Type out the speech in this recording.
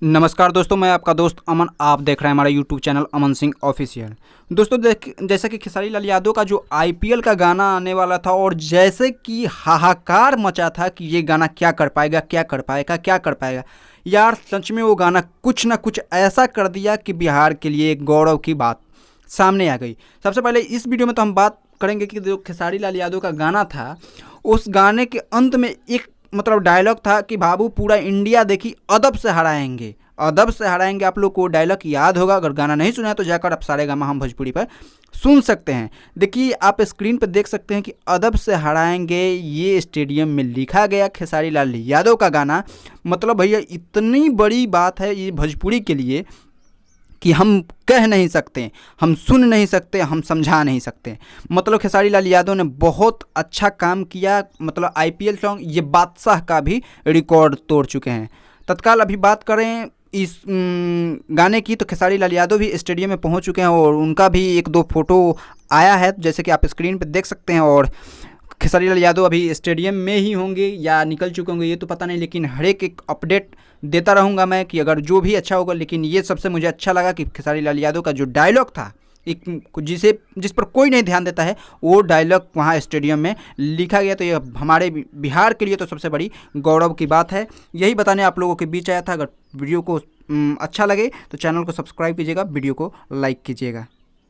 नमस्कार दोस्तों, मैं आपका दोस्त अमन। आप देख रहे हैं हमारा YouTube channel Aman Singh official. दोस्तों जैसा कि खेसारी लाल यादव का जो आईपीएल का गाना आने वाला था और जैसे कि हाहाकार मचा था कि ये गाना क्या कर पाएगा, क्या कर पाएगा, क्या कर पाएगा। यार सच में वो गाना कुछ ना कुछ ऐसा कर दिया कि बिहार के लिए एक गौरव की बात सामने आ गई। सबसे पहले इस वीडियो में तो हम बात करेंगे कि जो खेसारी लाल यादव का गाना था, उस गाने के अंत में एक डायलॉग था कि बाबू पूरा इंडिया देखी अदब से हराएंगे, अदब से हराएंगे। आप लोग को डायलॉग याद होगा, अगर गाना नहीं सुना है तो जाकर आप सारेगामा हम भोजपुरी पर सुन सकते हैं। देखिए आप स्क्रीन पर देख सकते हैं कि अदब से हराएंगे ये स्टेडियम में लिखा गया खेसारी लाल यादव का गाना। मतलब भैया इतनी बड़ी बात है ये भोजपुरी के लिए कि हम कह नहीं सकते, हम सुन नहीं सकते, हम समझा नहीं सकते। मतलब खेसारी लाल यादव ने बहुत अच्छा काम किया। मतलब आईपीएल सॉन्ग ये बादशाह का भी रिकॉर्ड तोड़ चुके हैं। तत्काल अभी बात करें इस गाने की तो खेसारी लाल यादव भी स्टेडियम में पहुंच चुके हैं और उनका भी एक दो फोटो आया है जैसे कि आप स्क्रीन पर देख सकते हैं। और खेसारी लाल यादव अभी स्टेडियम में ही होंगे या निकल चुके होंगे ये तो पता नहीं, लेकिन हर एक अपडेट देता रहूँगा मैं कि अगर जो भी अच्छा होगा। लेकिन ये सबसे मुझे अच्छा लगा कि खेसारी लाल यादव का जो डायलॉग था, एक जिस पर कोई नहीं ध्यान देता है, वो डायलॉग वहाँ स्टेडियम में लिखा गया। तो ये हमारे बिहार के लिए तो सबसे बड़ी गौरव की बात है। यही बताने आप लोगों के बीच आया था। अगर वीडियो को अच्छा लगे तो चैनल को सब्सक्राइब कीजिएगा, वीडियो को लाइक कीजिएगा।